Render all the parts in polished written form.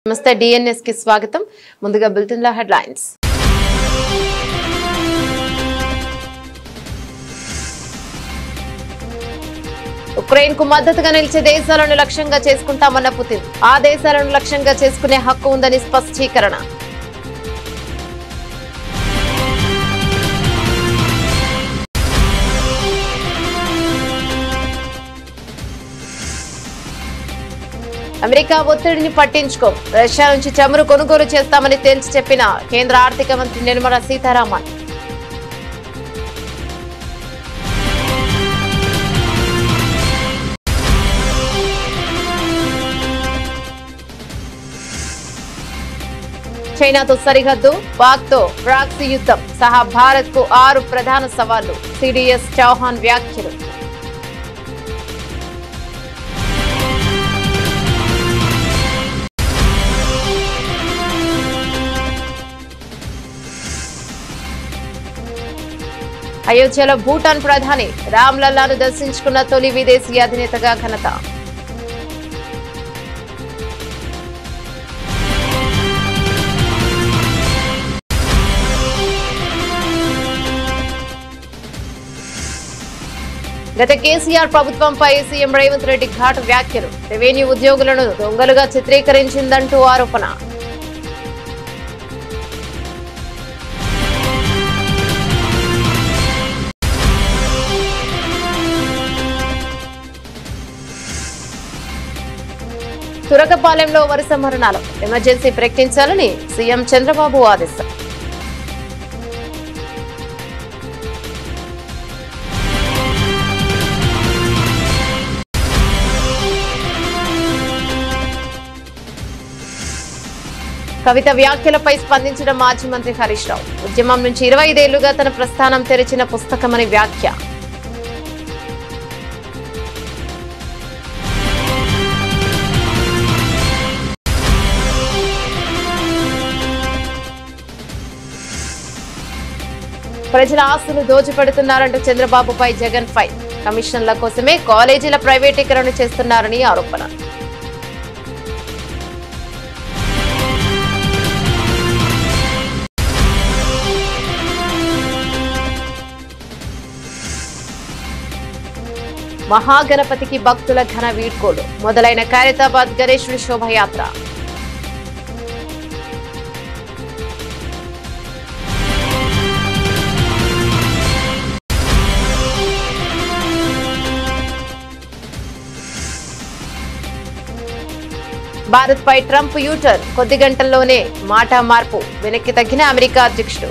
నమస్తే డిఎన్ఎస్ కి స్వాగతం. ముందుగా బులెటిన్ లో హెడ్లైన్స్. ఉక్రెయిన్ కు మద్దతుగా నిలిచే దేశాలను లక్ష్యంగా చేసుకుంటామన్న పుతిన్. ఆ దేశాలను లక్ష్యంగా చేసుకునే హక్కు ఉందని స్పష్టీకరణ. అమెరికా ఒత్తిడిని పట్టించుకో, రష్యా నుంచి చమురు కొనుగోలు చేస్తామని తేల్చి చెప్పిన కేంద్ర ఆర్థిక మంత్రి నిర్మలా సీతారామన్. చైనాతో సరిహద్దు, పాక్తో ప్రాక్సీ యుద్ధం సహా భారత్ కు 6 ప్రధాన సవాళ్లు. సిడిఎస్ చౌహాన్ వ్యాఖ్యలు. అయోధ్యలో భూటాన్ ప్రధాని రామ్లల్లాను దర్శించుకున్న తొలి విదేశీ అధినేతగా ఘనత. గత కేసీఆర్ ప్రభుత్వంపై సీఎం రేవంత్ రెడ్డి ఘాటు వ్యాఖ్యలు. రెవెన్యూ ఉద్యోగులను దొంగలుగా చిత్రీకరించిందంటూ ఆరోపణ. తురకపాలెంలో వరుస మరణాలు. ఎమర్జెన్సీ ప్రకటించాలని సీఎం చంద్రబాబు ఆదేశం. కవిత వ్యాఖ్యలపై స్పందించిన మాజీ మంత్రి హరీష్ రావు. ఉద్యమం నుంచి 25 ఏళ్లుగా తన ప్రస్థానం తెరిచిన పుస్తకమని వ్యాఖ్య. ప్రజల ఆస్తులు దోచిపెడుతున్నారంటూ చంద్రబాబుపై జగన్ ఫైర్. కమిషన్ల కోసమే కాలేజీల ప్రైవేటీకరణ చేస్తున్నారని ఆరోపణ. మహాగణపతికి భక్తుల ఘన వీడ్కోలు. మొదలైన ఖైరతాబాద్ గణేశుడి శోభయాత్ర. భారత్ పై ట్రంప్ యూటర్న్. కొద్ది గంటల్లోనే మాట మార్పు. వెనక్కి తగ్గిన అమెరికా అధ్యక్షుడు.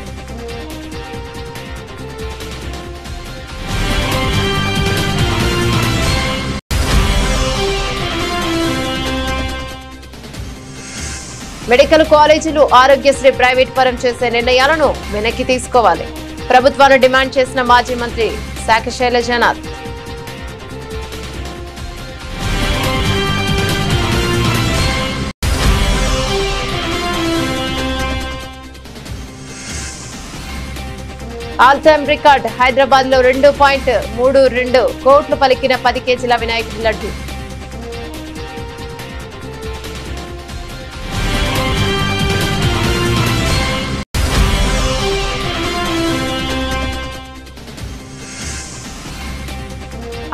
మెడికల్ కాలేజీలు ఆరోగ్యశ్రీ ప్రైవేట్ పరం చేసే నిర్ణయాలను వెనక్కి తీసుకోవాలి. ప్రభుత్వాన్ని డిమాండ్ చేసిన మాజీ మంత్రి శాఖ Sailajanath. All time record. Hyderabad లో 2.32 కోట్లు పలికిన 10 కేజీల వినాయకుడి లడ్డు.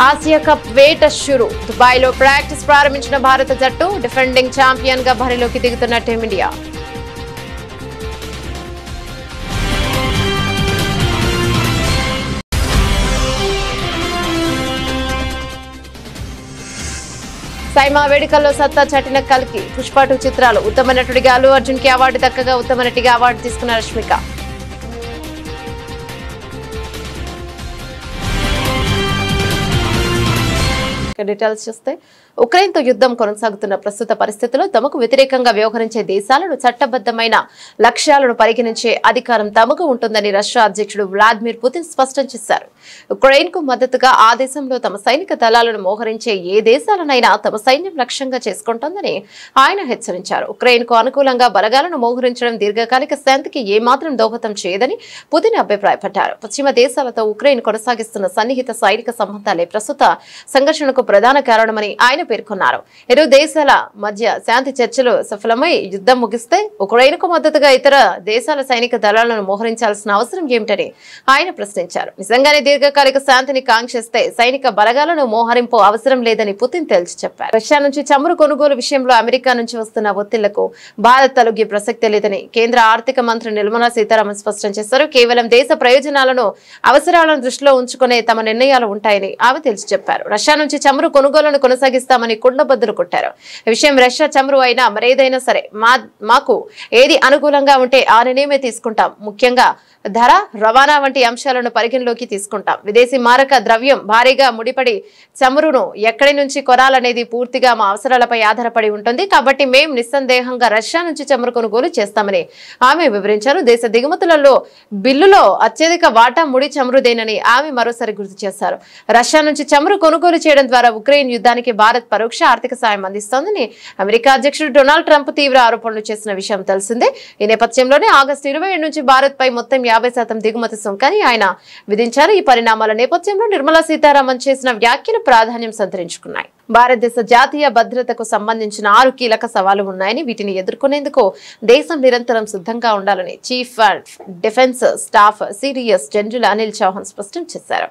ఆసియా కప్ వేట షురు. దుబాయ్ లో ప్రాక్టీస్ ప్రారంభించిన భారత జట్టు. డిఫెండింగ్ ఛాంపియన్ గా బరిలోకి దిగుతున్న టీమిండియా. సైమా వేడుకల్లో సత్తా చాటిన కల్కి. పుష్ప 2 చిత్రాలు. ఉత్తమ నటుడిగా అల్లు అర్జున్ కి అవార్డు దక్కగా ఉత్తమ నటిగా అవార్డు తీసుకున్న రష్మిక. డీటెయిల్స్ చూస్తే, ఉక్రెయిన్ తో యుద్ధం కొనసాగుతున్న ప్రస్తుత పరిస్థితుల్లో తమకు వ్యతిరేకంగా వ్యవహరించే దేశాలను చట్టబద్దమైన లక్ష్యాలను పరిగణించే అధికారం తమకు ఉంటుందని రష్యా అధ్యక్షుడు వ్లాదిమిర్ పుతిన్ స్పష్టం చేశారు. ఉక్రెయిన్ కు మద్దతుగా ఆ దేశంలో తమ సైనిక దళాలను మోహరించే ఏ దేశాలనైనా తమ సైన్యం లక్ష్యంగా చేసుకుంటోందని ఆయన హెచ్చరించారు. ఉక్రెయిన్ కు అనుకూలంగా బలగాలను మోహరించడం దీర్ఘకాలిక శాంతికి ఏమాత్రం దోహదం చేయదని పుతిన్ అభిప్రాయపడ్డారు. పశ్చిమ దేశాలతో ఉక్రెయిన్ కొనసాగిస్తున్న సన్నిహిత సైనిక సంబంధాలే ప్రస్తుత సంఘర్షణకు ప్రధాన కారణమని ఆయన పేర్కొన్నారు. ఇరు దేశాల మధ్య శాంతి చర్చలు సఫలమై యుద్ధం ముగిస్తే ఉక్రెయిన్కు మద్దతుగా ఇతర దేశాల సైనిక దళాలను మోహరించాల్సిన అవసరం ఏమిటని ఆయన ప్రశ్నించారు. నిజంగానే దీర్ఘకాలిక శాంతిని కాంక్షిస్తే సైనిక బలగాలను మోహరింపు అవసరం లేదని పుతిన్ తేల్చి చెప్పారు. రష్యా నుంచి చమురు కొనుగోలు విషయంలో అమెరికా నుంచి వస్తున్న ఒత్తిళ్లకు భారత్ తలొగ్గే ప్రసక్తే లేదని కేంద్ర ఆర్థిక మంత్రి నిర్మలా సీతారామన్ స్పష్టం చేశారు. కేవలం దేశ ప్రయోజనాలను అవసరాలను దృష్టిలో ఉంచుకునే తమ నిర్ణయాలు ఉంటాయని ఆమె తేల్చి చెప్పారు. రష్యా నుంచి చమురు కొనుగోలును కొనసాగిస్తామని కుండబద్దలు కొట్టారు. ఈ విషయం రష్యా చమురు అయినా మరేదైనా సరే మాకు ఏది అనుకూలంగా ఉంటే ఆ నిర్ణయమే తీసుకుంటాం. ముఖ్యంగా ధర, రవాణా వంటి అంశాలను పరిగణలోకి తీసుకుంటాం. విదేశీ మారక ద్రవ్యం భారీగా ముడిపడి చమురును ఎక్కడి నుంచి కొనాలనేది పూర్తిగా మా అవసరాలపై ఆధారపడి ఉంటుంది. కాబట్టి మేం నిస్సందేహంగా రష్యా నుంచి చమురు కొనుగోలు చేస్తామని ఆమె వివరించారు. దేశ దిగుమతులలో బిల్లులో అత్యధిక వాటా ముడి చమురుదేనని ఆమె మరోసారి గుర్తు చేశారు. రష్యా నుంచి చమురు కొనుగోలు చేయడం ద్వారా ఉక్రెయిన్ యుద్ధానికి భారత్ పరోక్ష ఆర్థిక సాయం అందిస్తోందని అమెరికా అధ్యక్షుడు డొనాల్డ్ ట్రంప్ తీవ్ర ఆరోపణలు చేసిన విషయం తెలిసిందే. ఈ నేపథ్యంలోనే ఆగస్టు 27 నుంచి భారత్ పై మొత్తం 50% దిగుమతి సుంకాన్ని ఆయన విధించారు. ఈ పరిణామాల నేపథ్యంలో నిర్మలా సీతారామన్ చేసిన వ్యాఖ్యలు ప్రాధాన్యం సంతరించుకున్నాయి. భారతదేశ జాతీయ భద్రతకు సంబంధించిన 6 కీలక సవాళ్లు ఉన్నాయని వీటిని ఎదుర్కొనేందుకు దేశం నిరంతరం సిద్ధంగా ఉండాలని chief defence staff CDS general Anil Chauhan స్పష్టం చేశారు.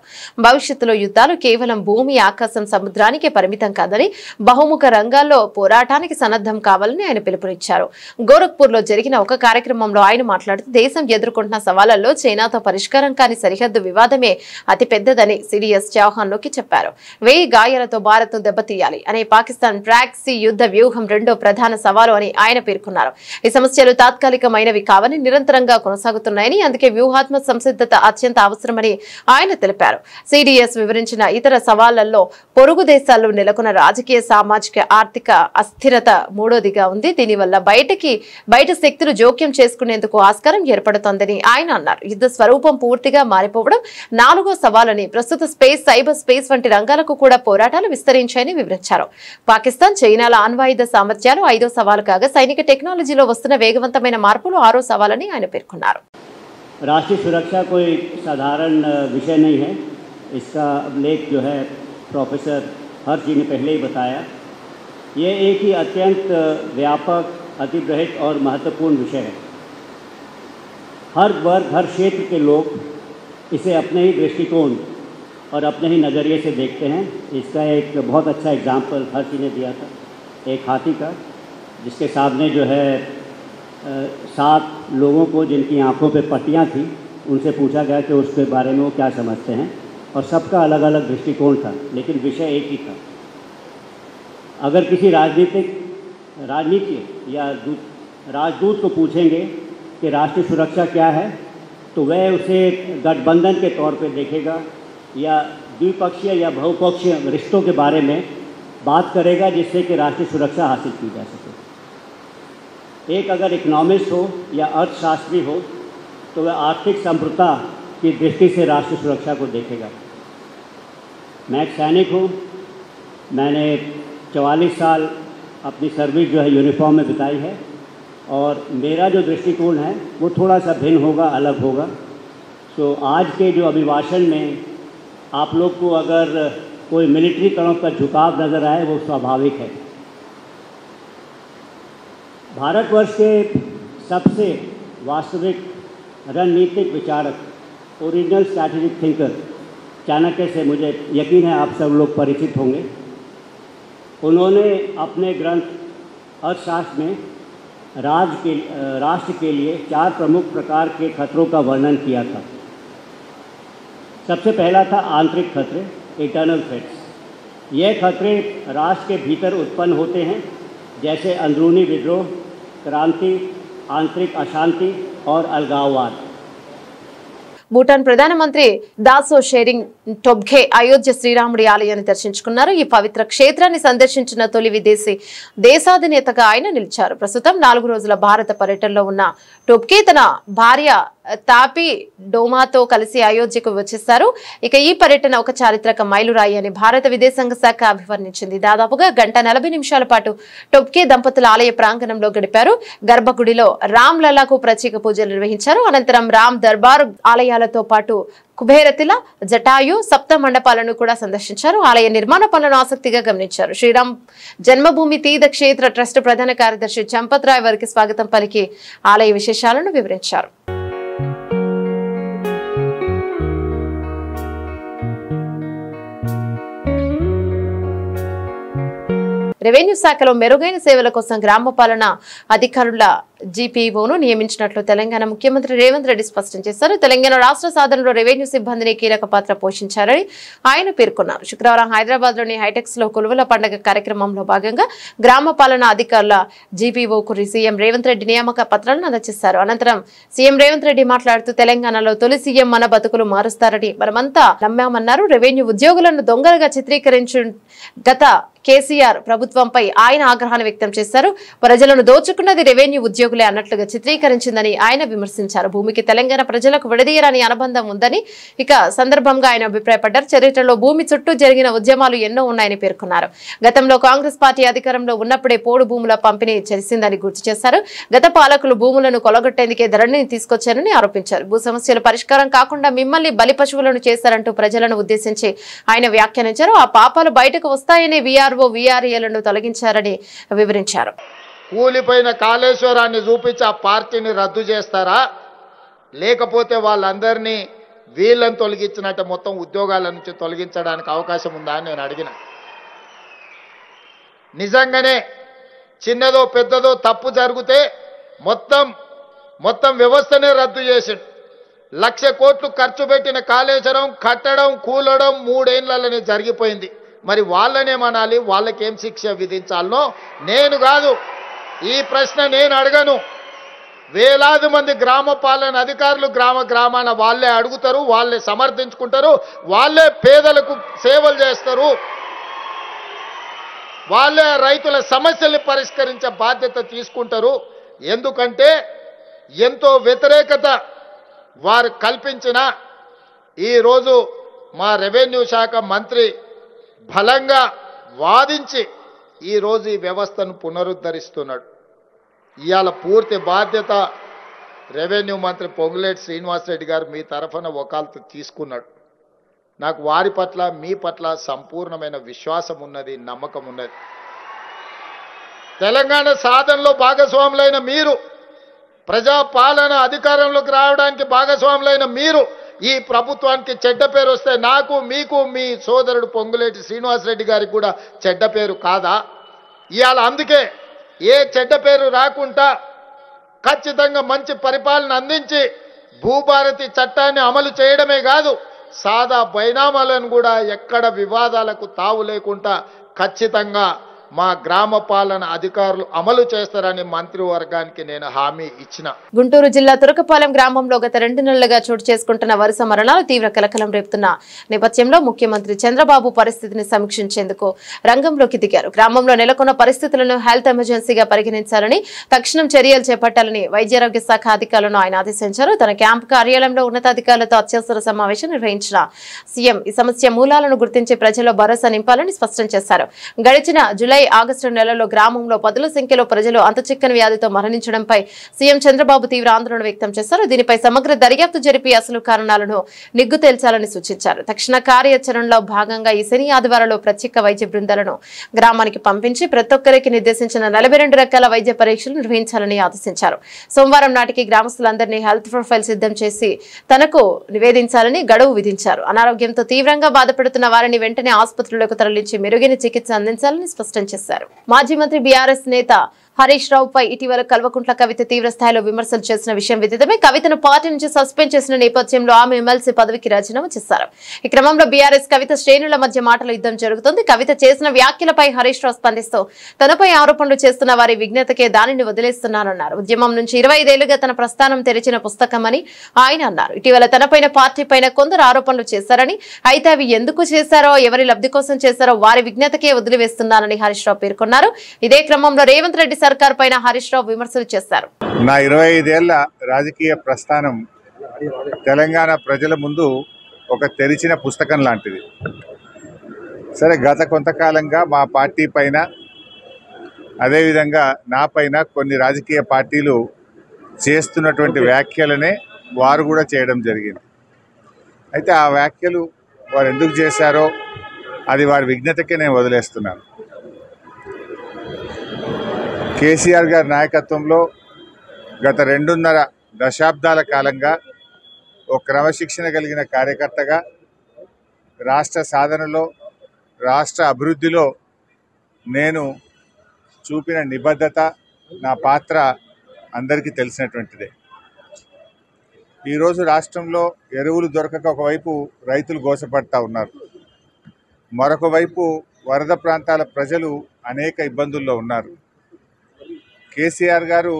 భవిష్యత్తులో యుద్ధాలు కేవలం భూమి, ఆకాశం, సముద్రానికే పరిమితం కాదని బహుముఖ రంగాల్లో పోరాటానికి సన్నద్ధం కావాలని ఆయన పిలుపునిచ్చారు. గోరఖ్పూర్ లో జరిగిన ఒక కార్యక్రమంలో ఆయన మాట్లాడుతూ దేశం ఎదుర్కొంటున్న సవాళ్లలో చైనాతో పరిష్కారం కాని సరిహద్దు వివాదమే అతి పెద్దదని సిడిఎస్ చౌహాన్ నొక్కి చెప్పారు. 1000 గాయాలతో భారత్ ను తీయాలి అనే పాకిస్తాన్ ప్రాక్సీ యుద్ధ వ్యూహం రెండో ప్రధాన సవాలు అని ఆయన పేర్కొన్నారు. ఈ సమస్యలు తాత్కాలికమైనవి కావని నిరంతరంగా కొనసాగుతున్నాయని, అందుకే వ్యూహాత్మక సంసిద్ధత అత్యంత అవసరమని ఆయన తెలిపారు. సిడిఎస్ వివరించిన ఇతర సవాళ్లలో పొరుగు దేశాల్లో నెలకొన్న రాజకీయ, సామాజిక, ఆర్థిక అస్థిరత మూడోదిగా ఉంది. దీనివల్ల బయట శక్తులు జోక్యం చేసుకునేందుకు ఆస్కారం ఏర్పడుతోందని ఆయన అన్నారు. యుద్ధ స్వరూపం పూర్తిగా మారిపోవడం 4వ సవాలని. ప్రస్తుత స్పేస్, సైబర్ స్పేస్ వంటి రంగాలకు కూడా పోరాటాలు విస్తరించాయని వివరించారు. పాకిస్తాన్, చైనాల అణ్వాయుధ సామర్థ్యాలు 5వ సవాలు కాగా సైనిక టెక్నాలజీలో వస్తున్న వేగవంతమైన మార్పులు 6వ సవాలని ఆయన పేర్కొన్నారు. राष्ट्रीय सुरक्षा कोई साधारण विषय नहीं है। इसका लेख जो है प्रोफेसर हर्ष जी ने पहले ही बताया। ये एक ही अत्यंत व्यापक, अतिबृहत और महत्वपूर्ण विषय है। हर वर्ग, हर क्षेत्र के लोग इसे अपने ही दृष्टिकोण और अपने ही नज़रिए से देखते हैं। इसका एक बहुत अच्छा एग्जाम्पल हर्ष जी ने दिया था, एक हाथी का, जिसके सामने जो है 7 लोगों को जिनकी आंखों पे पट्टियाँ थी, उनसे पूछा गया कि उसके बारे में वो क्या समझते हैं, और सबका अलग अलग दृष्टिकोण था, लेकिन विषय एक ही था। अगर किसी राजनीति या राजदूत को पूछेंगे कि राष्ट्रीय सुरक्षा क्या है, तो वह उसे गठबंधन के तौर पे देखेगा या द्विपक्षीय या बहुपक्षीय रिश्तों के बारे में बात करेगा, जिससे कि राष्ट्रीय सुरक्षा हासिल की जा सके। एक अगर इकोनॉमिस्ट हो या अर्थशास्त्री हो, तो वह आर्थिक संप्रभुता की दृष्टि से राष्ट्रीय सुरक्षा को देखेगा। मैं एक सैनिक हूँ। मैंने 44 साल अपनी सर्विस जो है यूनिफॉर्म में बिताई है, और मेरा जो दृष्टिकोण है वो थोड़ा सा भिन्न होगा, अलग होगा। तो आज के जो अभिभाषण में आप लोग को अगर कोई मिलिट्री तरफ का झुकाव नज़र आए, वो स्वाभाविक है। भारतवर्ष के सबसे वास्तविक रणनीतिक विचारक, ओरिजिनल स्ट्रैटेजिक थिंकर चाणक्य से मुझे यकीन है आप सब लोग परिचित होंगे। उन्होंने अपने ग्रंथ अर्थशास्त्र में राष्ट्र के लिए 4 प्रमुख प्रकार के खतरों का वर्णन किया था। सबसे पहला था आंतरिक खतरे, इंटरनल थ्रेट्स। ये खतरे राष्ट्र के भीतर उत्पन्न होते हैं, जैसे अंदरूनी विद्रोह, क्रांति, आंतरिक अशांति और अलगाववाद। భూటాన్ ప్రధానమంత్రి దాసో షెరింగ్ టొబ్గే అయోధ్య శ్రీరాముడి ఆలయాన్ని దర్శించుకున్నారు. ఈ పవిత్ర క్షేత్రాన్ని సందర్శించిన తొలి విదేశీ దేశాధినేతగా ఆయన నిలిచారు. ప్రస్తుతం 4 రోజుల భారత పర్యటనలో ఉన్న టొబ్గే తన భార్య తాపి డోమాతో కలిసి అయోధ్యకు వచ్చేశారు. ఇక ఈ పర్యటన ఒక చారిత్రక మైలురాయి అని భారత విదేశాంగ శాఖ అభివర్ణించింది. దాదాపుగా 1:40 పాటు టొప్కే దంపతుల ఆలయ ప్రాంగణంలో గడిపారు. గర్భగుడిలో రామ్ లల్లాకు ప్రత్యేక పూజలు నిర్వహించారు. అనంతరం రామ్ దర్బార్ ఆలయాలతో పాటు కుబేరతిల, జటాయు, సప్త మండపాలను కూడా సందర్శించారు. ఆలయ నిర్మాణ పనులను ఆసక్తిగా గమనించారు. శ్రీరామ్ జన్మభూమి తీర్థ క్షేత్ర ట్రస్ట్ ప్రధాన కార్యదర్శి చంపత్ రాయ్ వారికి స్వాగతం పలికి ఆలయ విశేషాలను వివరించారు. రెవెన్యూ శాఖలో మెరుగైన సేవల కోసం గ్రామ పాలన అధికారుల జీపీఓను నియమించినట్లు తెలంగాణ ముఖ్యమంత్రి రేవంత్ రెడ్డి స్పష్టం చేశారు. తెలంగాణ రాష్ట్ర సాధనలో రెవెన్యూ సిబ్బందిని కీలక పాత్ర పోషించారని ఆయన పేర్కొన్నారు. శుక్రవారం హైదరాబాద్ లోని హైటెక్స్ లో కొలువుల పండుగ కార్యక్రమంలో భాగంగా గ్రామ పాలన అధికారుల జీపీఓకు సీఎం రేవంత్ రెడ్డి నియామక పత్రాలను అందజేశారు. అనంతరం సీఎం రేవంత్ రెడ్డి మాట్లాడుతూ తెలంగాణలో తొలి సీఎం మన బతుకులు మారుస్తారని మనమంతా నమ్మామన్నారు. రెవెన్యూ ఉద్యోగులను దొంగలుగా చిత్రీకరించు గత కేసీఆర్ ప్రభుత్వంపై ఆయన ఆగ్రహాన్ని వ్యక్తం చేశారు. ప్రజలను దోచుకున్నది రెవెన్యూ ఉద్యోగులే అన్నట్లుగా చిత్రీకరించిందని ఆయన విమర్శించారు. భూమికి తెలంగాణ ప్రజలకు విడదీయరాని అనుబంధం ఉందని ఇక సందర్భంగా ఆయన అభిప్రాయపడ్డారు. చరిత్రలో భూమి చుట్టూ జరిగిన ఉద్యమాలు ఎన్నో ఉన్నాయని పేర్కొన్నారు. గతంలో కాంగ్రెస్ పార్టీ అధికారంలో ఉన్నప్పుడే పోడు భూముల పంపిణీ చేసిందని గుర్తు చేశారు. గత పాలకులు భూములను కొలగొట్టేందుకే ధరణిని తీసుకొచ్చారని ఆరోపించారు. భూ సమస్యల పరిష్కారం కాకుండా మిమ్మల్ని బలి పశువులను చేశారంటూ ప్రజలను ఉద్దేశించి ఆయన వ్యాఖ్యానించారు. ఆ పాపాలు బయటకు వస్తాయనే వీఆర్ఏలను తొలగించారని వివరించారు. కూలిపోయిన కాళేశ్వరాన్ని చూపించి ఆ పార్టీని రద్దు చేస్తారా, లేకపోతే వాళ్ళందరినీ వీళ్ళని తొలగించినట్టు మొత్తం ఉద్యోగాల నుంచి తొలగించడానికి అవకాశం ఉందా అని నేను అడిగిన. నిజంగానే చిన్నదో పెద్దదో తప్పు జరిగితే మొత్తం వ్యవస్థనే రద్దు చేసిండు. 1,00,000 కోట్లు ఖర్చు పెట్టిన కాళేశ్వరం కట్టడం కూలడం 3 ఏళ్లలోనే జరిగిపోయింది. మరి వాళ్ళనేమనాలి, వాళ్ళకేం శిక్ష విధించాలనో నేను కాదు, ఈ ప్రశ్న నేను అడగను. వేలాది మంది గ్రామ పాలన అధికారులు గ్రామాన వాళ్ళే అడుగుతారు, వాళ్ళే సమర్థించుకుంటారు, వాళ్ళే పేదలకు సేవలు చేస్తారు, వాళ్ళే రైతుల సమస్యల్ని పరిష్కరించే బాధ్యత తీసుకుంటారు. ఎందుకంటే ఎంతో వ్యతిరేకత వారు కల్పించిన ఈరోజు మా రెవెన్యూ శాఖ మంత్రి బలంగా వాదించి ఈరోజు ఈ వ్యవస్థను పునరుద్ధరిస్తున్నాడు. ఇవాళ పూర్తి బాధ్యత రెవెన్యూ మంత్రి పొంగులేటి శ్రీనివాసరెడ్డి గారు మీ తరఫున వకాల్తు తీసుకున్నాడు. నాకు వారి పట్ల మీ పట్ల సంపూర్ణమైన విశ్వాసం ఉన్నది, నమ్మకం ఉన్నది. తెలంగాణ సాధనలో భాగస్వాములైన మీరు, ప్రజాపాలన అధికారంలోకి రావడానికి భాగస్వాములైన మీరు ఈ ప్రభుత్వానికి చెడ్డ పేరు వస్తే నాకు, మీకు, మీ సోదరుడు పొంగులేటి శ్రీనివాసరెడ్డి గారికి కూడా చెడ్డ పేరు కాదా? ఇవాళ అందుకే ఏ చెడ్డ పేరు రాకుండా ఖచ్చితంగా మంచి పరిపాలన అందించి భూభారతి చట్టాన్ని అమలు చేయడమే కాదు, సాదా బైనామాలను కూడా ఎక్కడ వివాదాలకు తావు లేకుండా ఖచ్చితంగా మా గ్రామ పాలన అధికారులు అమలు చేస్తారని మంత్రివర్గానికి నేను హామీ ఇచ్చిన. గుంటూరు జిల్లా తురకపాలెం గ్రామంలో గత 2 నెలలుగా చోటు చేసుకుంటున్న వరుస మరణాలు తీవ్ర కలకలం రేపుతున్న నేపథ్యంలో ముఖ్యమంత్రి చంద్రబాబు పరిస్థితిని సమీక్షించేందుకు రంగంలోకి దిగారు. గ్రామంలో నెలకొన్న పరిస్థితులను హెల్త్ ఎమర్జెన్సీగా పరిగణించాలని, తక్షణం చర్యలు చేపట్టాలని వైద్యారోగ్య శాఖ అధికారులను ఆయన ఆదేశించారు. తన క్యాంపు కార్యాలయంలో ఉన్నతాధికారులతో అత్యవసర సమావేశం నిర్వహించిన సీఎం ఈ సమస్య మూలాలను గుర్తించి ప్రజల్లో భరోసా నింపాలని స్పష్టం చేశారు. గడిచిన జూలై ఆగస్టు నెలలో గ్రామంలో 10ల సంఖ్యలో ప్రజలు అంతుచిక్కని వ్యాధితో మరణించడంపై సీఎం చంద్రబాబు తీవ్ర ఆందోళన వ్యక్తం చేశారు. దీనిపై సమగ్ర దర్యాప్తు జరిపి అసలు కారణాలను నిగ్గు తేల్చాలని సూచించారు. తక్షణ కార్యాచరణలో భాగంగా ఈ శని ఆదివారంలో ప్రత్యేక వైద్య బృందాలను గ్రామానికి పంపించి ప్రతి ఒక్కరికి నిర్దేశించిన 42 రకాల వైద్య పరీక్షలు నిర్వహించాలని ఆదేశించారు. సోమవారం నాటికి గ్రామస్తులందరినీ హెల్త్ ప్రొఫైల్ సిద్ధం చేసి తనకు నివేదించాలని గడువు విధించారు. అనారోగ్యంతో తీవ్రంగా బాధపడుతున్న వారిని వెంటనే ఆసుపత్రులకు తరలించి మెరుగైన చికిత్స అందించాలని స్పష్టం చేశారు. మాజీ మంత్రి బీఆర్ఎస్ నేత హరీష్ రావుపై ఇటీవల కల్వకుంట్ల కవిత తీవ్ర స్థాయిలో విమర్శలు చేసిన విషయం విదితమే. కవితను పార్టీ నుంచి సస్పెండ్ చేసిన నేపథ్యంలో ఆమె ఎమ్మెల్సీ పదవికి రాజీనామా చేశారు. ఈ క్రమంలో బీఆర్ఎస్ కవిత శ్రేణుల మధ్య మాటల యుద్ధం జరుగుతోంది. కవిత చేసిన వ్యాఖ్యలపై హరీష్ రావు స్పందిస్తూ తనపై ఆరోపణలు చేస్తున్న వారి విజ్ఞతకే దానిని వదిలేస్తున్నారన్నారు. ఉద్యమం నుంచి 25 ఏళ్లుగా తన ప్రస్థానం తెరిచిన పుస్తకమని ఆయన అన్నారు. ఇటీవల తనపైన పార్టీ పైన కొందరు ఆరోపణలు చేశారని, అయితే అవి ఎందుకు చేశారో, ఎవరి లబ్ధి కోసం చేశారో వారి విజ్ఞతకే వదిలివేస్తున్నారని హరీష్ రావు పేర్కొన్నారు. ఇదే క్రమంలో రేవంత్ రెడ్డి సర్కార్ పైన హరీష్ రావు విమర్శలు చేశారు. నా 25 ఏళ్ల రాజకీయ ప్రస్థానం తెలంగాణ ప్రజల ముందు ఒక తెరిచిన పుస్తకం లాంటిది. సరే, గత కొంతకాలంగా మా పార్టీ పైన అదేవిధంగా నా పైన కొన్ని రాజకీయ పార్టీలు చేస్తున్నటువంటి వ్యాఖ్యలనే వారు కూడా చేయడం జరిగింది. అయితే ఆ వ్యాఖ్యలు వారు ఎందుకు చేశారో అది వారి విజ్ఞతకే నేను వదిలేస్తున్నాను. కేసీఆర్ గారి నాయకత్వంలో గత 2.5 దశాబ్దాల కాలంగా ఒక క్రమశిక్షణ కలిగిన కార్యకర్తగా రాష్ట్ర సాధనలో, రాష్ట్ర అభివృద్ధిలో నేను చూపిన నిబద్ధత, నా పాత్ర అందరికీ తెలిసినటువంటిదే. ఈరోజు రాష్ట్రంలో ఎరువులు దొరకక ఒకవైపు రైతులు గోసపడతా ఉన్నారు, మరొక వైపు వరద ప్రాంతాల ప్రజలు అనేక ఇబ్బందుల్లో ఉన్నారు. కేసీఆర్ గారు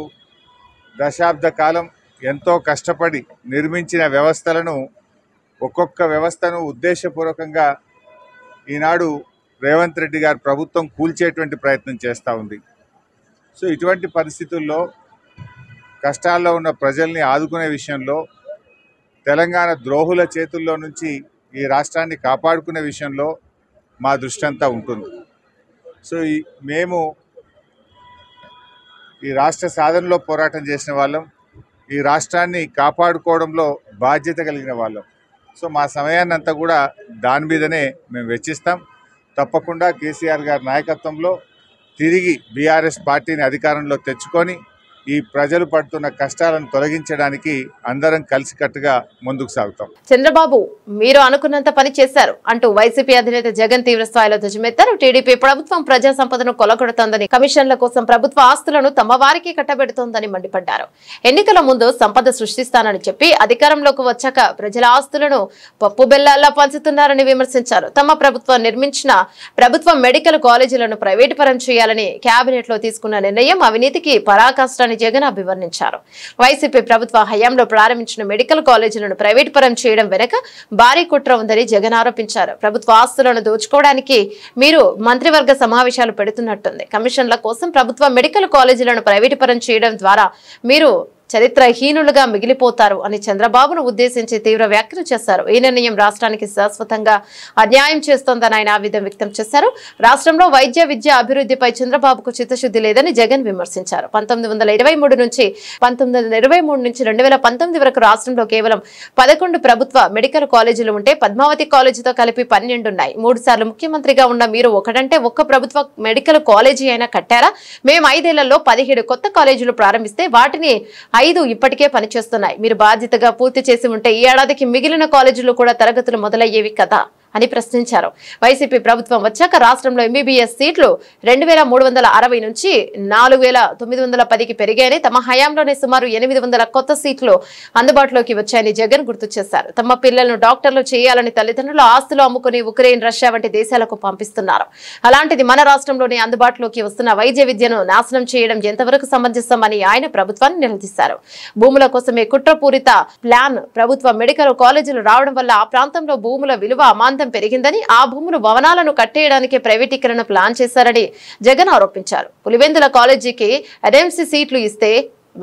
దశాబ్ద కాలం ఎంతో కష్టపడి నిర్మించిన వ్యవస్థలను, ఒక్కొక్క వ్యవస్థను ఉద్దేశపూర్వకంగా ఈనాడు రేవంత్ రెడ్డి గారి ప్రభుత్వం కూల్చేటువంటి ప్రయత్నం చేస్తూ ఉంది. సో ఇటువంటి పరిస్థితుల్లో కష్టాల్లో ఉన్న ప్రజల్ని ఆదుకునే విషయంలో, తెలంగాణ ద్రోహుల చేతుల్లో నుంచి ఈ రాష్ట్రాన్ని కాపాడుకునే విషయంలో మా దృష్టి అంతా ఉంటుంది. సో మేము ఈ రాష్ట్ర సాధనలో పోరాటం చేసిన వాళ్ళం, ఈ రాష్ట్రాన్ని కాపాడుకోవడంలో బాధ్యత కలిగిన వాళ్ళం. సో మా సమయాన్ని అంతా కూడా దాని మీదనే మేము వెచ్చిస్తాం. తప్పకుండా కేసీఆర్ గారి నాయకత్వంలో తిరిగి బీఆర్ఎస్ పార్టీని అధికారంలో తెచ్చుకొని ఈ ప్రజలు పడుతున్న కష్టాలను తొలగించడానికి అందరం కలిసికట్టుగా ముందుకు సాగుతాం. చంద్రబాబు, మీరు అనుకున్నంత పని చేశారు అంటూ వైసీపీ అధినేత జగన్ తీవ్ర స్థాయిలో ధ్వజమెత్తారు. టీడీపీ ప్రభుత్వం ప్రజా సంపదను కొలగొడుతోందని, కమిషన్ల కోసం ప్రభుత్వ ఆస్తులను తమ వారికి కట్టబెడుతోందని మండిపడ్డారు. ఎన్నికల ముందు సంపద సృష్టిస్తానని చెప్పి అధికారంలోకి వచ్చాక ప్రజల ఆస్తులను పప్పు బెల్లాల్లా పంచుతున్నారని విమర్శించారు. తమ ప్రభుత్వం నిర్మించిన ప్రభుత్వ మెడికల్ కాలేజీలను ప్రైవేటు పరం చేయాలని కేబినెట్ లో తీసుకున్న నిర్ణయం అవినీతికి పరాకాష్ఠని జగన్ అభివర్ణించారు. వైసీపీ ప్రభుత్వ హయాంలో ప్రారంభించిన మెడికల్ కాలేజీలను ప్రైవేటు పరం చేయడం వెనుక భారీ కుట్ర ఉందని జగన్ ఆరోపించారు. ప్రభుత్వ ఆస్తులను దోచుకోవడానికి మీరు మంత్రివర్గ సమావేశాలు పెడుతున్నట్టుంది. కమిషన్ల కోసం ప్రభుత్వ మెడికల్ కాలేజీలను ప్రైవేటు పరం చేయడం ద్వారా మీరు చరిత్రహీనులుగా మిగిలిపోతారు అని చంద్రబాబును ఉద్దేశించి తీవ్ర వ్యాఖ్యలు చేశారు. ఈ నిర్ణయం రాష్ట్రానికి శాశ్వతంగా అన్యాయం చేస్తోందని ఆయన ఆవేదన వ్యక్తం చేశారు. రాష్ట్రంలో వైద్య విద్య అభివృద్ధిపై చంద్రబాబుకు చిత్తశుద్ధి లేదని జగన్ విమర్శించారు. 1923 నుంచి 2019 వరకు రాష్ట్రంలో కేవలం 11 ప్రభుత్వ మెడికల్ కాలేజీలు ఉంటే పద్మావతి కాలేజీతో కలిపి 12 ఉన్నాయి. 3 సార్లు ముఖ్యమంత్రిగా ఉన్న మీరు ఒకటంటే ఒక్క ప్రభుత్వ మెడికల్ కాలేజీ అయినా కట్టారా? మేము 5 ఏళ్లలో 17 కొత్త కాలేజీలు ప్రారంభిస్తే వాటిని 5 ఇప్పటికే పనిచేస్తున్నాయి. మీరు బాధ్యతగా పూర్తి చేసి ఉంటే ఈ ఏడాదికి మిగిలిన కాలేజీలు కూడా తరగతులు మొదలయ్యేవి కదా అని ప్రశ్నించారు. వైసీపీ ప్రభుత్వం వచ్చాక రాష్ట్రంలో ఎంబీబీఎస్ సీట్లు 2360 నుంచి 4910కి పెరిగాయని, తమ హయాంలోనే సుమారు 800 కొత్త సీట్లు అందుబాటులోకి వచ్చాయని జగన్ గుర్తు చేశారు. తమ పిల్లలను డాక్టర్లు చేయాలని తల్లిదండ్రులు ఆస్తులు అమ్ముకుని ఉక్రెయిన్, రష్యా వంటి దేశాలకు పంపిస్తున్నారు. అలాంటిది మన రాష్ట్రంలోనే అందుబాటులోకి వస్తున్న వైద్య విద్యను నాశనం చేయడం ఎంతవరకు సమంజసమని ఆయన ప్రభుత్వాన్ని నిలదీశారు. భూముల కోసమే కుట్రపూరిత ప్లాన్ ప్రభుత్వ మెడికల్ కాలేజీలు రావడం వల్ల ఆ ప్రాంతంలో భూముల విలువ అమాంతం పెరిగిందని, ఆ భూములు భవనాలను కట్టేయడానికి ప్రైవేటీకరణ ప్లాన్ చేశారని జగన్ ఆరోపించారు. పులివెందుల కాలేజీకి ఎన్ఎంసీ సీట్లు ఇస్తే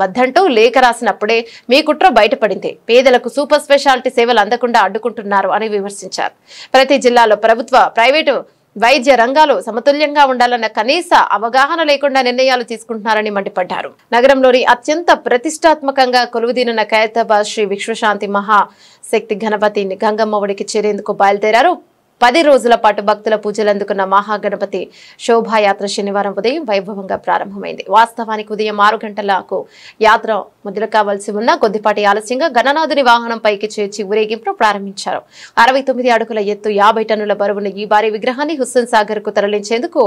వద్దంటూ లేఖ రాసినప్పుడే మీ కుట్ర బయటపడింది. పేదలకు సూపర్ స్పెషాలిటీ సేవలు అందకుండా అడ్డుకుంటున్నారు అని విమర్శించారు. ప్రతి జిల్లాలో ప్రభుత్వ, ప్రైవేటు వైద్య రంగాలు సమతుల్యంగా ఉండాలన్న కనీస అవగాహన లేకుండా నిర్ణయాలు తీసుకుంటున్నారని మండిపడ్డారు. నగరంలోని అత్యంత ప్రతిష్టాత్మకంగా కొలువుదీనున్న ఖైరతాబాద్ శ్రీ విశ్వశాంతి మహాశక్తి గణపతి గంగమ్మ ఒడికి చేరేందుకు బయలుదేరారు. 10 రోజుల పాటు భక్తుల పూజలు అందుకున్న మహాగణపతి శోభాయాత్ర శనివారం ఉదయం వైభవంగా ప్రారంభమైంది. వాస్తవానికి ఉదయం 6 గంటలకు యాత్ర మొదలు కావాల్సి ఉన్న కొద్దిపాటి ఆలస్యంగా గణనాథుని వాహనం పైకి చేర్చి ఊరేగింపు ప్రారంభించారు. 69 అడుగుల ఎత్తు, 50 టన్నుల బరువున్న ఈ భారీ విగ్రహాన్ని హుస్సేన్ సాగర్ కు తరలించేందుకు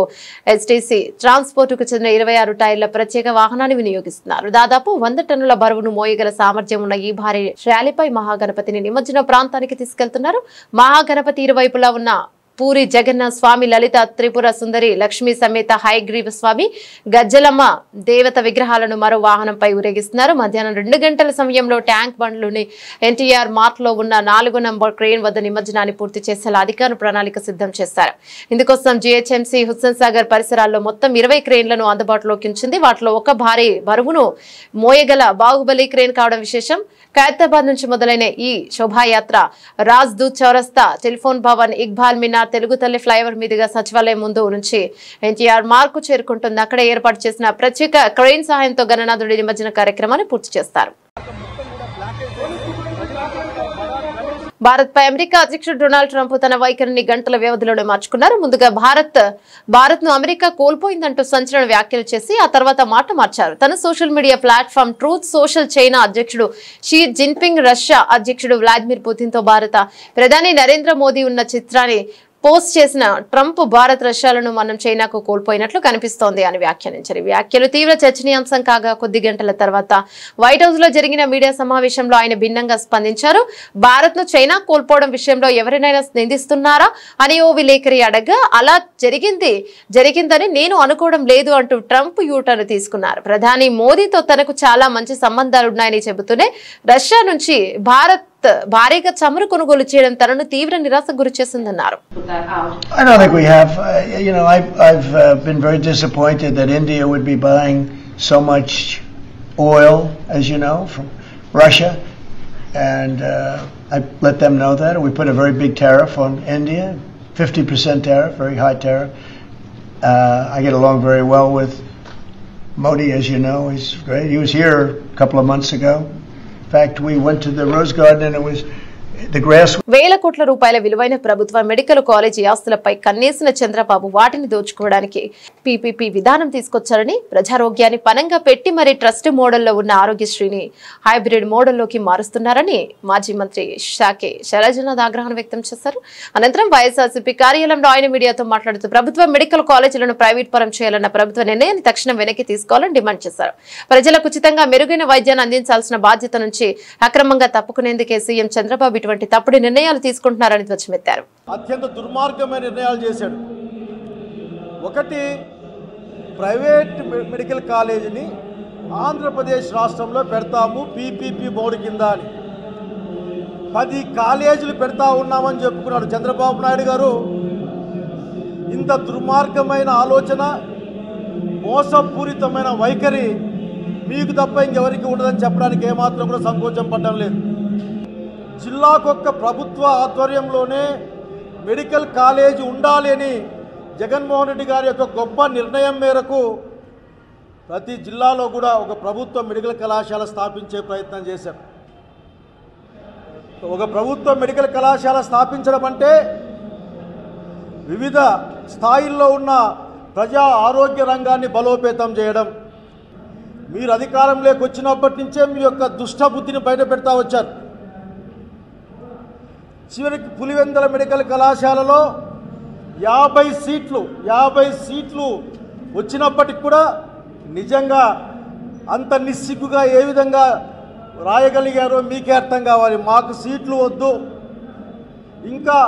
ఎస్టీసీ ట్రాన్స్పోర్ట్ కు చెందిన 26 టైర్ల ప్రత్యేక వాహనాన్ని వినియోగిస్తున్నారు. దాదాపు 100 టన్నుల బరువును మోయగల సామర్థ్యం ఉన్న ఈ భారీ ర్యాలీపై మహాగణపతిని నిమజ్జన ప్రాంతానికి తీసుకెళ్తున్నారు. మహాగణపతి ఇరువైపులా ఉన్న పూరి జగన్నాథ్ స్వామి, లలిత త్రిపుర సుందరి, లక్ష్మీ సమేత హయగ్రీవ స్వామి, గజ్జలమ్మ దేవత విగ్రహాలను మరో వాహనంపై ఊరేగిస్తున్నారు. మధ్యాహ్నం 2 గంటల సమయంలో ట్యాంక్ బండ్లోని ఎన్టీఆర్ మార్క్ లో ఉన్న 4 నంబర్ క్రేన్ వద్ద నిమజ్జనాన్ని పూర్తి చేసేలా అధికారులు ప్రణాళిక సిద్ధం చేశారు. ఇందుకోసం జీహెచ్ఎంసీ హుస్సేన్ సాగర్ పరిసరాల్లో మొత్తం 20 క్రేన్లను అందుబాటులోకి ఉంచింది. వాటిలో ఒక భారీ బరువును మోయగల బాహుబలి క్రేన్ కావడం విశేషం. ఖైరతాబాద్ నుంచి మొదలైన ఈ శోభాయాత్ర రాజ్దూత్ చౌరస్తా, టెలిఫోన్ భవన్, ఇక్బాల్ మినార్, తెలుగు తల్లి ఫ్లైఓవర్ మీదుగా సచివాలయం ముందు నుంచి ఎన్టీఆర్ మార్కు చేరుకుంటుంది. అక్కడ ఏర్పాటు చేసిన ప్రత్యేక క్రెయిన్ సహాయంతో గణనాథుడి నిమజ్జన కార్యక్రమాన్ని పూర్తి చేస్తారు. భారత్ పై అమెరికా అధ్యక్షుడు డొనాల్డ్ ట్రంప్ తన వైఖరిని గంటల వ్యవధిలోనే మార్చుకున్నారు. ముందుగా భారత్ ను అమెరికా కోల్పోయిందంటూ సంచలన వ్యాఖ్యలు చేసి ఆ తర్వాత మాట మార్చారు. తన social media platform truth social China అధ్యక్షుడు షీ జిన్పింగ్, రష్యా అధ్యక్షుడు వ్లాదిమిర్ పుతిన్ తో భారత ప్రధాని నరేంద్ర మోదీ ఉన్న చిత్రాన్ని పోస్ట్ చేసిన ట్రంప్ భారత్ రష్యాలను మనం చైనాకు కోల్పోయినట్లు కనిపిస్తోంది అని వ్యాఖ్యానించారు. వ్యాఖ్యలు తీవ్ర చర్చనీయాంశం కాగా కొద్ది గంటల తర్వాత వైట్ హౌస్ లో జరిగిన మీడియా సమావేశంలో ఆయన భిన్నంగా స్పందించారు. భారత్ ను చైనా కోల్పోవడం విషయంలో ఎవరినైనా నిందిస్తున్నారా అని ఓ విలేకరి అడగ్గా అలా జరిగిందని నేను అనుకోవడం లేదు అంటూ ట్రంప్ యూటర్న్ తీసుకున్నారు. ప్రధాని మోదీతో తనకు చాలా మంచి సంబంధాలున్నాయని చెబుతూనే రష్యా నుంచి భారత్ భారీగా చమురు కొనుగోలు చేయడం తనను తీవ్ర నిరాశకు గురిచేసిందన్నారు. I don't think we have. I've been very disappointed that India would be buying so much oil, as you know, from Russia, and I let them know that. We put a very big tariff on India, 50% tariff, very high tariff. I get along very well with Modi, as you know. He's great. He was here a couple of months ago. In fact, we went to the Rose Garden and it was the grass. వేల కోట్ల రూపాయల విలువైన ప్రభుత్వ medical college ఆస్తులపై కన్నేసిన చంద్రబాబు వాటిని దోచుకోవడానికి PPP విధానం తీసుకొచ్చారని, ప్రజారోగ్యాన్ని పనంగా పెట్టి మరి ట్రస్ట్ మోడల్లో ఉన్న ఆరోగ్యశ్రీని హైబ్రిడ్ మోడల్లోకి మారుస్తున్నారని మాజీ మంత్రి షాకే శైలజనాథ్ ఆగ్రహం వ్యక్తం చేశారు. అనంతరం వైఎస్ఆర్సీపీ కార్యాలయంలో ఆయన మీడియాతో మాట్లాడుతూ ప్రభుత్వ మెడికల్ కాలేజీలను ప్రైవేట్ పరం చేయాలన్న ప్రభుత్వ నిర్ణయాన్ని తక్షణం వెనక్కి తీసుకోవాలని డిమాండ్ చేశారు. ప్రజలకు ఉచితంగా మెరుగైన వైద్యాన్ని అందించాల్సిన బాధ్యత నుంచి అక్రమంగా తప్పుకునేందుకే సీఎం చంద్రబాబు ఇటువంటి తప్పుడు నిర్ణయాలు తీసుకుంటున్నారని ధ్వజమెత్తారు. అత్యంత దుర్మార్గమైన నిర్ణయాలు చేశాడు. ఒకటి, ప్రైవేట్ మెడికల్ కాలేజీని ఆంధ్రప్రదేశ్ రాష్ట్రంలో పెడతాము పీపీపీ మోడ్ కింద అని 10 కాలేజీలు పెడతా ఉన్నామని చెప్పుకున్నాడు చంద్రబాబు నాయుడు గారు. ఇంత దుర్మార్గమైన ఆలోచన, మోసపూరితమైన వైఖరి మీకు తప్ప ఇంకెవరికి ఉండదని చెప్పడానికి ఏమాత్రం కూడా సంకోచం పడడం లేదు. జిల్లాకొక్క ప్రభుత్వ ఆధ్వర్యంలోనే మెడికల్ కాలేజీ ఉండాలి అని జగన్మోహన్ రెడ్డి గారి యొక్క గొప్ప నిర్ణయం మేరకు ప్రతి జిల్లాలో కూడా ఒక ప్రభుత్వ మెడికల్ కళాశాల స్థాపించే ప్రయత్నం చేశారు. ఒక ప్రభుత్వ మెడికల్ కళాశాల స్థాపించడం అంటే వివిధ స్థాయిల్లో ఉన్న ప్రజా ఆరోగ్య రంగాన్ని బలోపేతం చేయడం. మీరు అధికారంలోకి వచ్చినప్పటి నుంచే మీ యొక్క దుష్ట బుద్ధిని బయట పెడతా వచ్చారు. చివరికి పులివెందుల మెడికల్ కళాశాలలో 50 సీట్లు వచ్చినప్పటికి కూడా నిజంగా అంత నిస్సిగ్గుగా ఏ విధంగా రాయగలిగారో మీకే అర్థం కావాలి. మాకు సీట్లు వద్దు, ఇంకా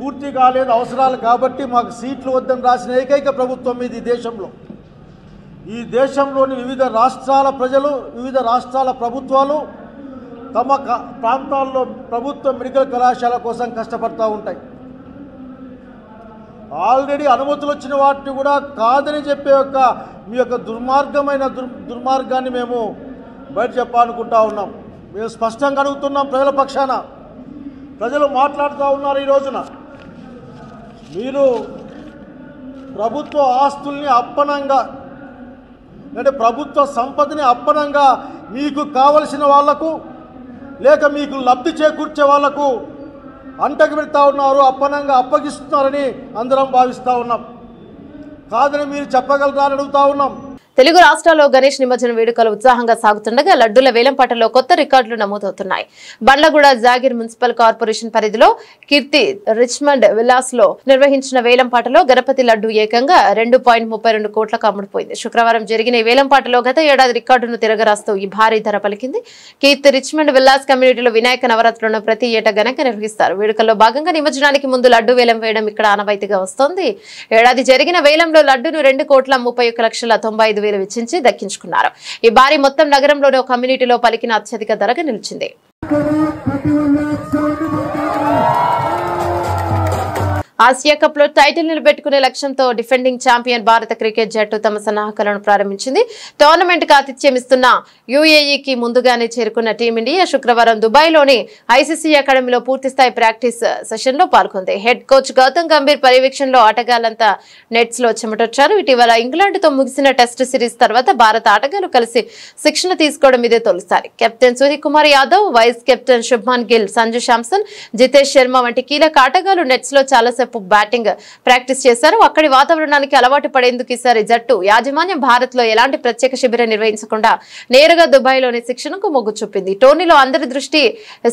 పూర్తి కాలేదు అవసరాలు కాబట్టి మాకు సీట్లు వద్దని రాసిన ఏకైక ప్రభుత్వం ఇది దేశంలో. ఈ దేశంలోని వివిధ రాష్ట్రాల ప్రజలు, వివిధ రాష్ట్రాల ప్రభుత్వాలు తమ ప్రాంతాల్లో ప్రభుత్వ మెడికల్ కళాశాల కోసం కష్టపడుతూ ఉంటాయి. ఆల్రెడీ అనుమతులు వచ్చిన వాటిని కూడా కాదని చెప్పే మీ యొక్క దుర్మార్గాన్ని మేము బయట చెప్పాలనుకుంటా ఉన్నాం. మేము స్పష్టంగా అడుగుతున్నాం ప్రజల పక్షాన. ప్రజలు మాట్లాడుతూ ఉన్నారు ఈ రోజున. మీరు ప్రభుత్వ ఆస్తుల్ని అప్పనంగా, అంటే ప్రభుత్వ సంపదని అప్పనంగా మీకు కావలసిన వాళ్లకు లేక మీకు లబ్ధి చేకూర్చే వాళ్లకు అంటకు పెడతా ఉన్నారు, అప్పనంగా అప్పగిస్తున్నారని అందరం భావిస్తూ ఉన్నాం. కాదని మీరు చెప్పగలరా అని అడుగుతా ఉన్నాం. తెలుగు రాష్ట్రాల్లో గణేష్ నిమజ్జనం వేడుకలు ఉత్సాహంగా సాగుతుండగా లడ్డూల వేలంపాటలో కొత్త రికార్డులు నమోదవుతున్నాయి. బండ్లగూడ జాగీర్ మున్సిపల్ కార్పొరేషన్ పరిధిలో కీర్తి రిచ్మండ్ విలాస్ లో నిర్వహించిన వేలంపాటలో గణపతి లడ్డు ఏకంగా 2.32 కోట్లకు అమ్ముడుపోయింది. శుక్రవారం జరిగిన ఈ వేలంపాటలో గత ఏడాది రికార్డును తిరగరాస్తూ ఈ భారీ ధర పలికింది. కీర్తి రిచ్మండ్ విలాస్ కమ్యూనిటీలో వినాయక నవరాత్రులను ప్రతి ఏటా ఘనంగా నిర్వహిస్తారు. వేడుకల్లో భాగంగా నిమజ్జనానికి ముందు లడ్డు వేలం వేయడం ఇక్కడ ఆనవాయితీగా వస్తోంది. ఏడాది జరిగిన వేలంలో లడ్డును 2,31,95,000 వెచ్చించి దక్కించుకున్నారు. ఈ భారీ మొత్తం నగరంలోని ఒక కమ్యూనిటీలో పలికిన అత్యధిక ధరగా నిలిచింది. ఆసియా కప్ లో టైటిల్ నిలబెట్టుకునే లక్ష్యంతో డిఫెండింగ్ ఛాంపియన్ భారత క్రికెట్ జట్టు తమ సన్నాహకాలను ప్రారంభించింది. టోర్నమెంట్ కు ఆతిథ్యం ఇస్తున్న యుఏఈకి ముందుగానే చేరుకున్న టీమిండియా శుక్రవారం దుబాయ్లోని ఐసీసీ అకాడమీలో పూర్తిస్థాయి ప్రాక్టీస్ సెషన్ లో పాల్గొంది. హెడ్ కోచ్ గౌతమ్ గంభీర్ పర్యవేక్షణలో ఆటగాళ్లంతా నెట్స్ లో చెమటొచ్చారు. ఇటీవల ఇంగ్లాండ్ తో ముగిసిన టెస్ట్ సిరీస్ తర్వాత భారత ఆటగాళ్లు కలిసి శిక్షణ తీసుకోవడం ఇదే తొలిసారి. Captain Suryakumar Yadav, vice captain Shubman Gill, Sanju Samson, Jitesh Sharma వంటి కీలక ఆటగాళ్లు నెట్స్ లో చాలా బ్యాటింగ్ ప్రాక్టీస్ చేశారు. అక్కడి వాతావరణానికి అలవాటు పడేందుకు ఈసారి జట్టు యాజమాన్యం భారత్ లో ఎలాంటి ప్రత్యేక శిబిరం నిర్వహించకుండా నేరుగా దుబాయ్ లోని శిక్షణకు మొగ్గు చూపింది. టోర్నీలో అందరి దృష్టి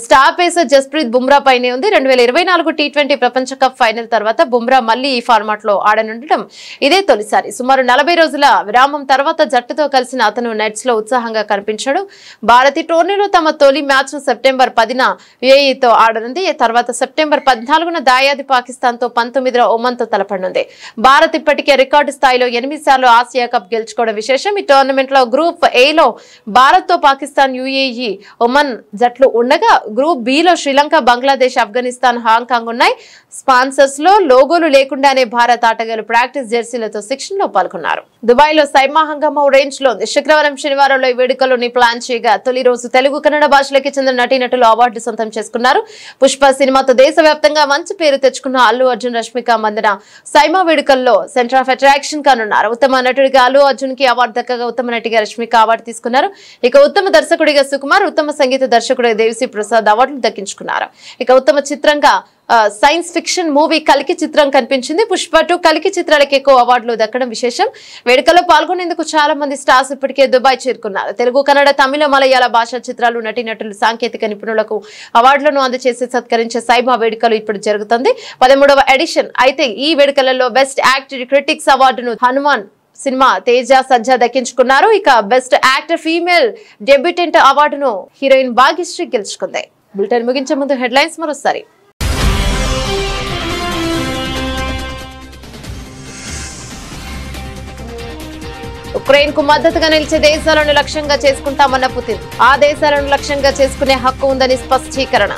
స్టార్ పేసర్ జస్ప్రీత్ బుమ్రా పైనే ఉంది. 2024 టీ20 ప్రపంచ కప్ ఫైనల్ తర్వాత బుమ్రా మళ్లీ ఈ ఫార్మాట్ లో ఆడనుండటం ఇదే తొలిసారి. సుమారు 40 రోజుల విరామం తర్వాత జట్టుతో కలిసిన అతను నెట్స్ లో ఉత్సాహంగా కనిపించాడు. భారత్ ఈ టోర్నీలో తమ తొలి మ్యాచ్ ను సెప్టెంబర్ 10న యుఏఈతో ఆడనుంది. తర్వాత సెప్టెంబర్ 14న దాయాది పాకిస్తాన్ 19వ ఒమన్ తో తలపడనుంది. భారత్ ఇప్పటికే రికార్డు స్థాయిలో 8 సార్లు ఆసియా కప్ గెలుచుకోవడం విశేషం. ఈ టోర్నమెంట్ లో గ్రూప్ ఏ లో భారత్ తో పాకిస్తాన్, యుఏఈ, ఒమన్ జట్లు ఉండగా గ్రూప్ బి లో శ్రీలంక, బంగ్లాదేశ్, ఆఫ్ఘనిస్తాన్, హాంకాంగ్ ఉన్నాయి. స్పాన్సర్స్ లో లోగోలు లేకుండానే భారత్ ఆటగాళ్లు ప్రాక్టీస్ జెర్సీలతో శిక్షణలో పాల్గొన్నారు. దుబాయ్ లో సైమా హంగామా రేంజ్ లో ఉంది. శుక్రవారం, శనివారంలో ఈ వేడుకలోని ప్లాన్ చేయగా తొలి రోజు తెలుగు, కన్నడ భాషలకి చెందిన నటీనటులు అవార్డు సొంతం చేసుకున్నారు. పుష్ప సినిమాతో దేశవ్యాప్తంగా మంచి పేరు తెచ్చుకున్న అల్లు అర్జున్, రష్మిక మందన సైమా వేడుకల్లో సెంటర్ ఆఫ్ అట్రాక్షన్ కానున్నారు. ఉత్తమ నటుడిగా అల్లు అర్జున్ కి అవార్డు దక్కగా ఉత్తమ నటిగా రష్మిక అవార్డు తీసుకున్నారు. ఇక ఉత్తమ దర్శకుడిగా సుకుమార్, ఉత్తమ సంగీత దర్శకుడిగా దేవిశ్రీ ప్రసాద్ అవార్డులు దక్కించుకున్నారు. ఇక ఉత్తమ చిత్రంగా సైన్స్ ఫిక్షన్ మూవీ కల్కి చిత్రం కనిపించింది. పుష్ప 2 కల్కి చిత్రాలకు ఎక్కువ అవార్డులు దక్కడం విశేషం. వేడుకలో పాల్గొనేందుకు చాలా మంది స్టార్స్ ఇప్పటికే దుబాయ్ చేరుకున్నారు. తెలుగు, కన్నడ, తమిళ, మలయాళ భాషా చిత్రాలు, నటీనటులు, సాంకేతిక నిపుణులకు అవార్డులను అందజేసి సత్కరించే సైమా వేడుకలు ఇప్పుడు జరుగుతుంది. 13వ ఎడిషన్. అయితే ఈ వేడుకలలో బెస్ట్ యాక్టర్ క్రిటిక్స్ అవార్డును హనుమాన్ సినిమా తేజ సజ్జా దక్కించుకున్నారు. ఇక బెస్ట్ యాక్టర్ ఫీమేల్ డెబ్యూటెంట్ అవార్డును హీరోయిన్ భాగ్యశ్రీ గెలుచుకుంది. బులెటిన్ ముగించే ముందు హెడ్లైన్స్ మరోసారి. ఉక్రెయిన్ కు మద్దతుగా నిలిచే దేశాలను లక్ష్యంగా చేసుకుంటామన్న పుతిన్. ఆ దేశాలను లక్ష్యంగా చేసుకునే హక్కు ఉందని స్పష్టీకరణ.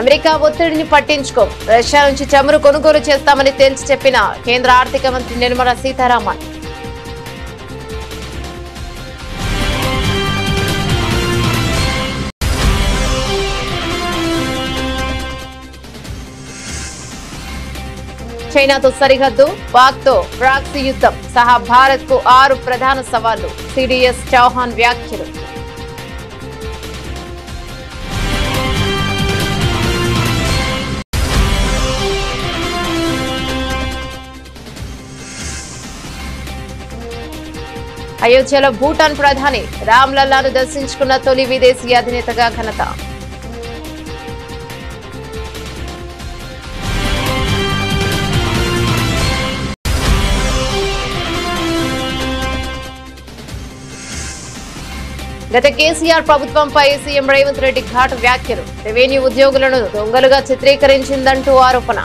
అమెరికా ఒత్తిడిని పట్టించుకోం. రష్యా నుంచి చమురు కొనుగోలు చేస్తామని తేల్చి చెప్పిన కేంద్ర ఆర్థిక మంత్రి నిర్మలా సీతారామన్. చైనాతో సరిహద్దు, పాక్ తో ప్రాక్సీ యుద్ధం సహా భారత్ కు 6 ప్రధాన సవాళ్లు. సిడిఎస్ చౌహాన్ వ్యాఖ్యలు. అయోధ్యలో భూటాన్ ప్రధాని రామ్లల్లాను దర్శించుకున్న తొలి విదేశీ అధినేతగా ఘనత. గత కేసీఆర్ ప్రభుత్వంపై సీఎం రేవంత్ రెడ్డి ఘాటు వ్యాఖ్యలు. రెవెన్యూ ఉద్యోగులను దొంగలుగా చిత్రీకరించిందంటూ ఆరోపణ.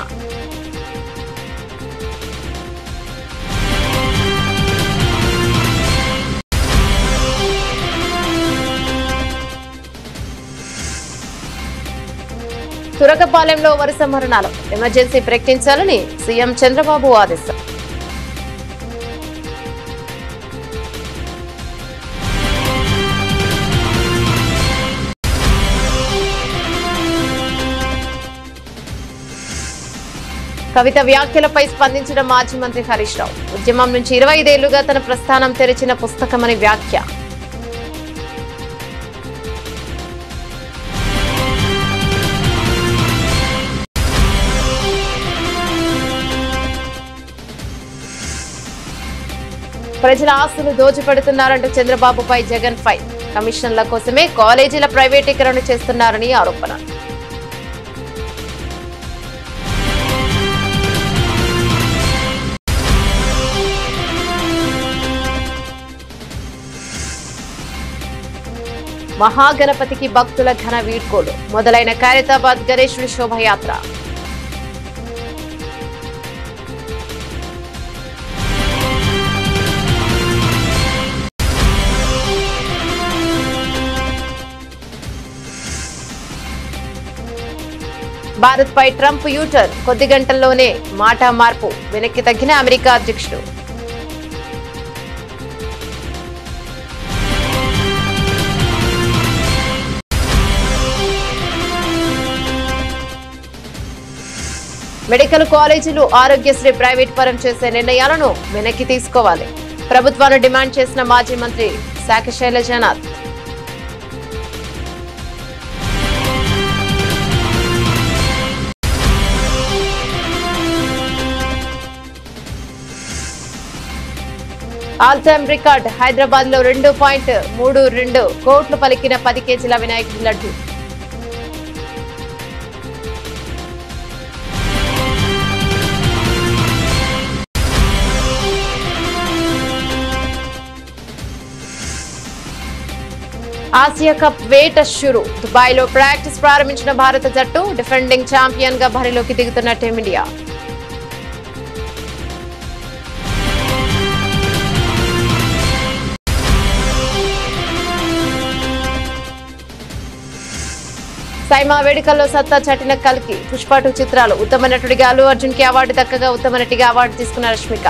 తురకపాలెంలో వరుస మరణాలు. ఎమర్జెన్సీ ప్రకటించాలని సీఎం చంద్రబాబు ఆదేశం. కవిత వ్యాఖ్యలపై స్పందించిన మాజీ మంత్రి హరీష్ రావు. ఉద్యమం నుంచి 25 ఏళ్లుగా తన ప్రస్థానం తెరిచిన పుస్తకమని వ్యాఖ్య. ప్రజల ఆస్తులు దోచిపెడుతున్నారంటూ చంద్రబాబుపై జగన్ ఫైర్. కమిషన్ల కోసమే కాలేజీల ప్రైవేటీకరణ చేస్తున్నారని ఆరోపణ. మహాగణపతికి భక్తుల ఘన వీడ్కోలు. మొదలైన ఖైరతాబాద్ గణేశుడి శోభయాత్ర. భారత్ పై ట్రంప్ యూటర్న్. కొద్ది గంటల్లోనే మాట మార్పు. వెనక్కి తగ్గిన అమెరికా అధ్యక్షుడు. మెడికల్ కాలేజీలు ఆరోగ్యశ్రీ ప్రైవేట్ పరం చేసే నిర్ణయాలను వెనక్కి తీసుకోవాలి. ప్రభుత్వాన్ని డిమాండ్ చేసిన మాజీ మంత్రి శాఖ Sailajanath. All time record. Hyderabad లో 2.32 కోట్లు పలికిన 10 కేజీల వినాయకుడి లడ్డు. ఆసియా కప్ వేట షురు. దుబాయ్లో ప్రాక్టీస్ ప్రారంభించిన భారత జట్టు. డిఫెండింగ్ ఛాంపియన్ గా బరిలోకి దిగుతున్న టీమిండియా. సైమా వేడుకల్లో సత్తా చాటిన కల్కి. పుష్ప 2 చిత్రాలు. ఉత్తమ నటుడిగా అల్లు అర్జున్ కి అవార్డు దక్కగా ఉత్తమ నటిగా అవార్డు తీసుకున్న రష్మిక.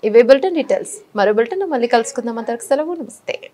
ఇవే బులెటిన్ డీటెయిల్స్. మరో బులెటిన్ మళ్ళీ కలుసుకుందాం. అంతవరకు సెలవు. నమస్తే.